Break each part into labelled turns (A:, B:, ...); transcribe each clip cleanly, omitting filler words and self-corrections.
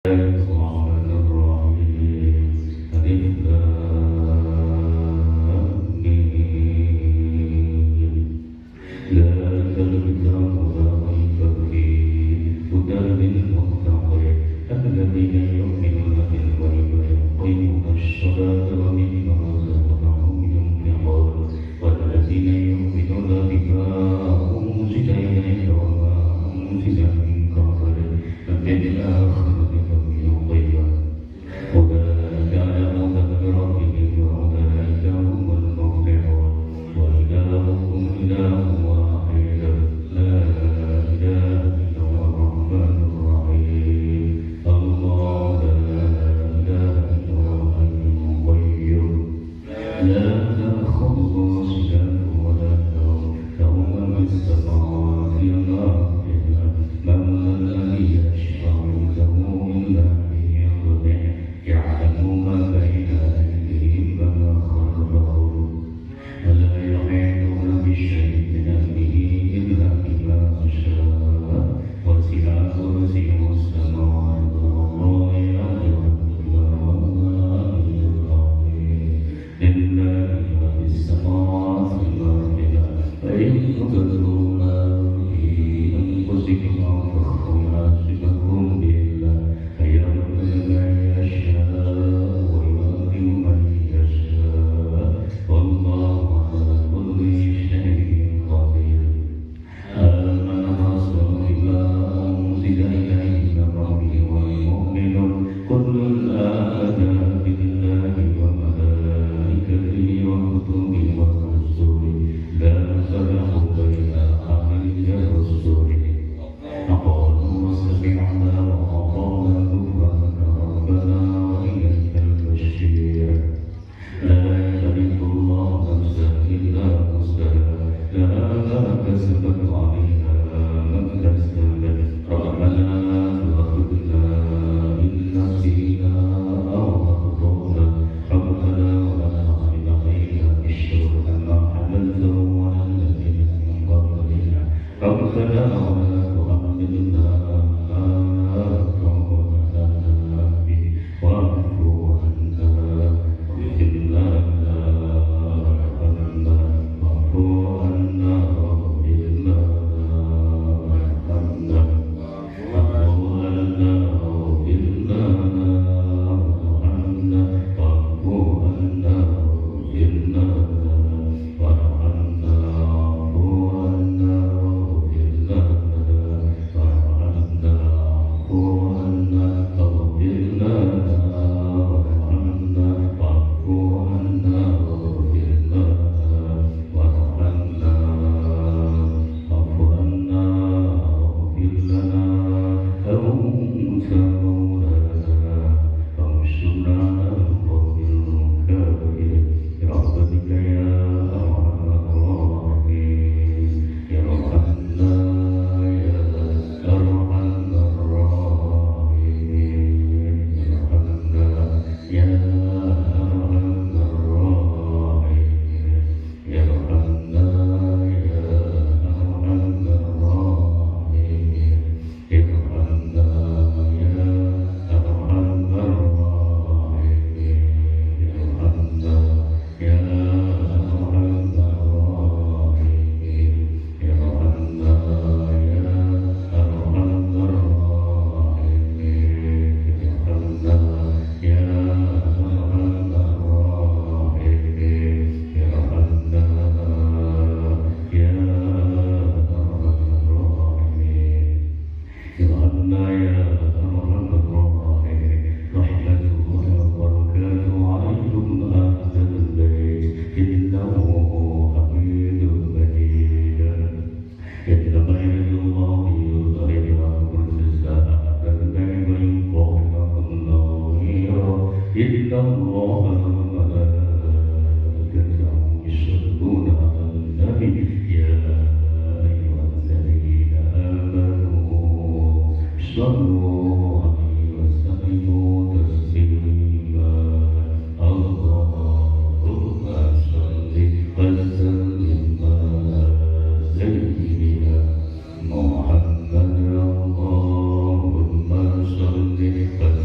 A: الرحمن الرحيم ألف لام ميم ذلك الكتاب لا ريب فيه هدى للمتقين الذين يؤمنون بالغيب ويقيمون الصلاة ومما رزقناهم ينفقون والذين يؤمنون بما أنزل إليك وما أنزل من قبلك وبالآخرة هم يوقنون أولئك يعلمون بربهم وأولئك هم المفلحون وإلهكم إله واحد لا إله إلا هو الرحمن الرحيم الله لا إله إلا هو الحي القيوم لا تأخذه سنة ولا نوم له ما في السماوات والأرض من الذي يشفع عنده إلا بإذنه يعلم ما بين أيديهم وما خلفهم ولا يحيطون بشيء من علمه إلا بما شاء وسع كرسيه السماوات والأرض لله ما في السماوات وما في الأرض فإن تبدوا ما في أنفسكم أو تخفوا يحاسبكم بالله فيغفر من يشاء ويعذب من يشاء والله على كل شيء قدير آمن الرسول بما أنزل إليه من ربه والمؤمنون كل آمن بالله وملائكته وكتبه ورسله لا نفرق بين أحد من رسله قالوا سمعنا وأطعنا غفرانك ربنا وإليك المصير لا يكلف الله نفسا إلا وسعها لها ما كسبت وعليها ما اكتسبت ربنا لا تؤاخذنا إن نسينا أو أخطأنا ربنا ولا تحمل علينا إصرا كما حملته على الذين من قبلنا ربنا ولا تحملنا ما لا طاقة لنا به واعف عنا واغفر لنا وارحمنا واعف عنا واغفر لنا وارحمنا واعف عنا واغفر لنا وارحمنا واعف عنا واغفر لنا وارحمنا واعف عنا واغفر لنا وارحمنا واعف عنا واغفر لنا وارحمنا واعف عنا واغفر لنا وارحمنا واعف عنا واغفر لنا أنت مولانا فانصرنا على القوم الكافرين برحمتك يا أرحم الراحمين يا ارحمنا يا أرحم الراحمين ارحمنا يا أرحم الراحمين يا ارحمنا يا أرحم الراحمين ارحمنا يا أرحم الراحمين ارحمنا يا أرحم الراحمين ارحمنا يا أرحم الراحمين ارحمنا يا أرحم الراحمين ارحمنا يا أرحم الراحمين ارحمنا يا أرحم الراحمين رحمته وبركاته عليكم أهل البيت إنه حميد مجيد إنما يد الله يطهركم الساعة البيت ويطهركم نظيرا إن الله وملائكته يصلون على النبي يا أيها الذين آمنوا صلوا عليه وسلموا تسليما اللهم صل وسلم على سيدنا محمد اللهم صل وسلم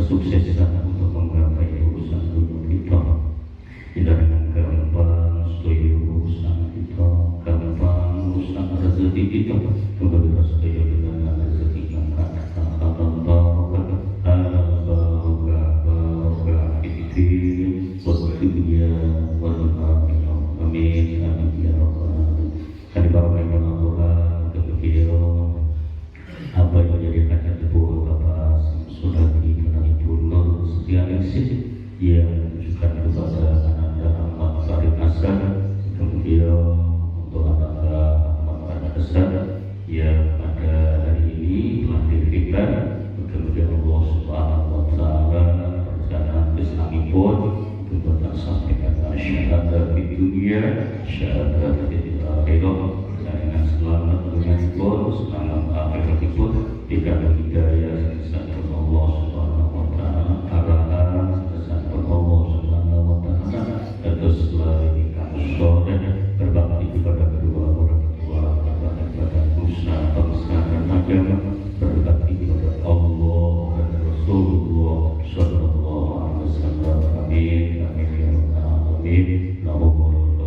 A: kesuksesan untuk menggapai urusan dunia kita. Tidak dengan gampang setuju urusan kita, gampang urusan rezeki kita, tetapi setuju dengan rezeki yang apa yang menjadi kaca debu Bapak Samsudadi dan Ibu Nur Setianingsih yang ditujukan kepada Ananda Ahmad Farid Nasr, kemudian untuk Ananda Ahmad Farid Nasr yang pada hari ini telah diberikan, kemudian Allah Subhanahu Wa Taala perjalanan Islamipun kemudian sampai kata syahadat di dunia, syahadat di akhirat, dengan selamat dengan bonus selamat akhirat itu dikasih hidayah sebesar Allah Subhanahu Wa Taala, arahan sebesar Allah Subhanahu Wa Taala, terus selalu kamu soleh berbakti kepada kedua orang tua, berbakti kepada nusa bangsa dan agama, berbakti kepada Allah dan Rasulullah Sallallahu Alaihi Wasallam. Amin amin ya rabbal alamin.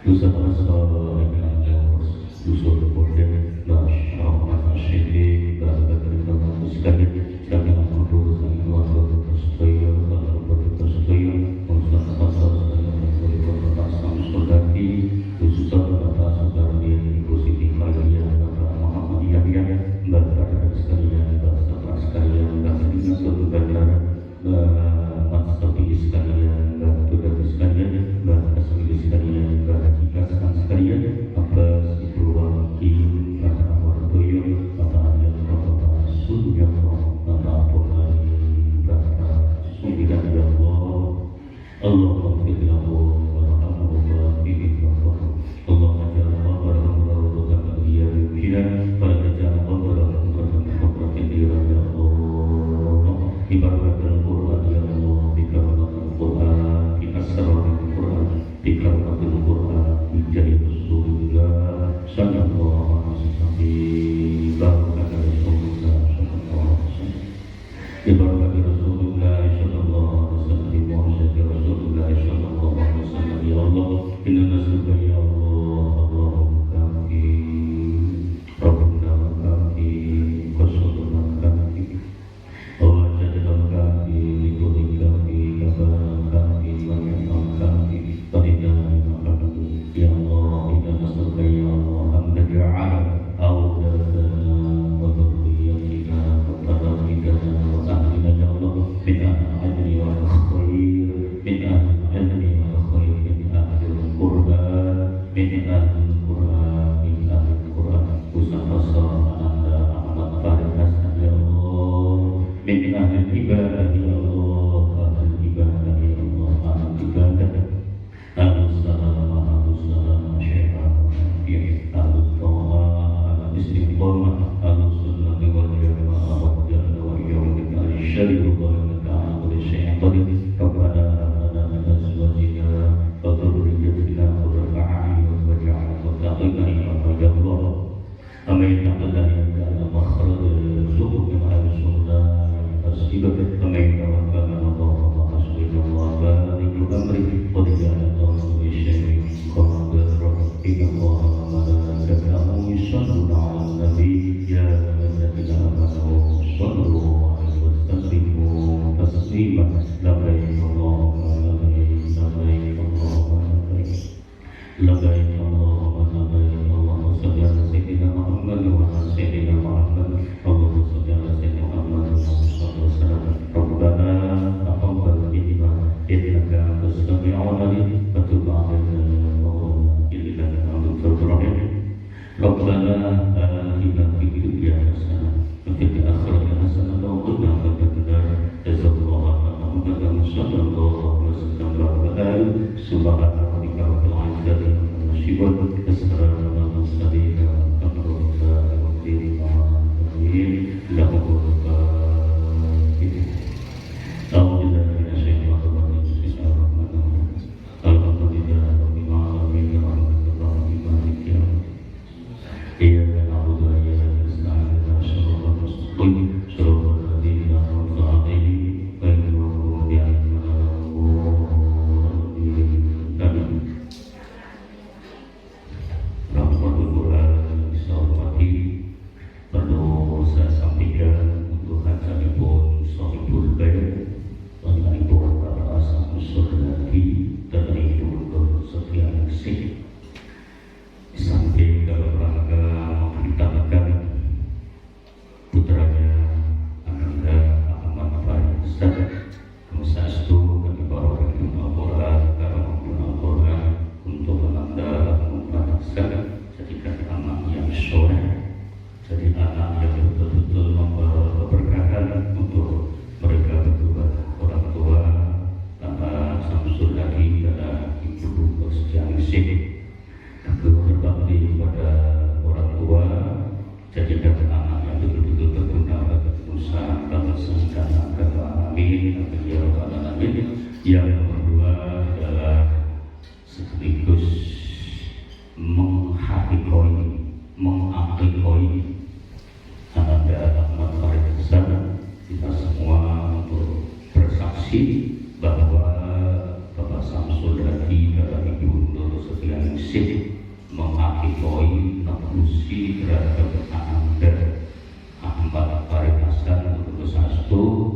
A: Dosa dosa yang dosa berbuat Masya Allah Masyidi Bahagia dengan sekalian kami akan berusaha keluarga tersedia keluarga tersedia untuk pasal keluarga pasal saudari khususnya bapak saudari ibu Siti Maria bapak Muhammadiyah bapak sekalian bapak sekalian bapak sekalian bapak sekalian bapak sekalian bapak sekalian bapak sekalian apa itu wakil bapak wardoyo bapak yang bapak surya bapak pulani bapak sembilan ya Allah Allah firlahu warahmatullah Allah ajarah warahmatullah dia kira pada jalan warahmatullah ya Allah ibarat Al-Quran ya Allah dikarenakan Al-Quran di asrar Al-Quran dikarenakan Al-Quran menjadi Rasulullah sallallahu alaihi wasallam barakah Rasulullah sallallahu alaihi wasallam ibarat Rasulullah sallallahu alaihi wasallam mu'jiz Rasulullah sallallahu alaihi wasallam ya Allah inna nasruka ya Allah Allahumma kafi Rabbuna kafi Rasulullah kafi Allah jadikan kami likuti kami kabar kami banyak kami berikan kami ya Allah inna nasruka ya Allah anta ja'ala awladana wa dhurriyyatina wa tarakidana wa ahlina ya Allah min ahli wa khair min ahli wa khair min ahli al-Qur'an min ahli al-Qur'an min ahli al-Qur'an usah anda Ahmad Farid Hasan ya Allah min ahli ibadah ya Allah ahli ibadah ya Allah ahli ibadah ahli salam syai'ah ya ahli ta'ah ahli istiqamah ahli sunnah wal jamaah wa jalla wa yawmin al-syarih wa ta'ala wa syai'ah qadir kepada min azwajina wa dhurriyyatina qurrata a'yun waj'alna muttaqina ya Allah amin ya Allah ya Allah makhraj subuh min al-sunnah asibah amin ya Allah Allah hasbuna wa barik amri wa ja'alna min syarri qadir inna Allah wa malaikatahu yusalluna 'alan nabi ya ayyuhalladzina amanu sallu 'alaihi wa sallimu taslima labbaik Allahumma labbaik labbaik Allahumma labbaik labbaik Allahumma labbaik Allahumma shalli 'ala sayyidina Muhammad wa 'ala sayyidina Muhammad Allahumma shalli 'ala sayyidina Muhammad wa sallallahu alaihi wasallam Rabbana taqabbal minna innaka antas sami'ul 'alim wa tub 'alaina innaka antat tawwabur rahim Rabbana atina fid dunya hasanah wa fil akhirati hasanah wa qina adzabannar jazakallahu khairan sallallahu alaihi wasallam subhana rabbika rabbil izzati amma yasifun wassalamun ala mursalin walhamdulillahi rabbil alamin lahul barakatuh alhamdulillah minasyaitonir rajim bismillahirrahmanirrahim alhamdulillah rabbil alamin arrahmanirrahim maliki yaumiddin iyyaka na'budu wa iyyaka nasta'in ihdinas siratal mustaqim siratal ladzina an'amta 'alaihim ghairil maghdubi 'alaihim waladdallin Rahmatul Quran bisa hormati perlu saya sampaikan untuk acara pun Sohibul Bayan dengan ibu Bapak Asam Sodaki dan ibu Sofia Sih disamping dalam rangka memberitakan putranya Ananda Ahmad Farid Hasan Musastu kami bawakan Al-Quran karena Al-Quran untuk Ananda Ahmad Hasan jadikan anak yang soleh jadi anak yang betul-betul membawa keberkahan untuk mereka berdua orang tua Bapak Samsul Hadi dan Ibu Sofia Sih berbakti kepada orang tua jadikan anak yang betul-betul berguna bagi nusa bangsa dan agama amin ya rabbal alamin yang kedua adalah sekaligus mengakui Ananda Ahmad Farid Hasan kita semua untuk bersaksi bahwa Bapak Samsul Hadi dan Ibu Nur Sofia isih menghakikoi nebusi terhadap Anda Ahmad Farid Hasan untuk sastu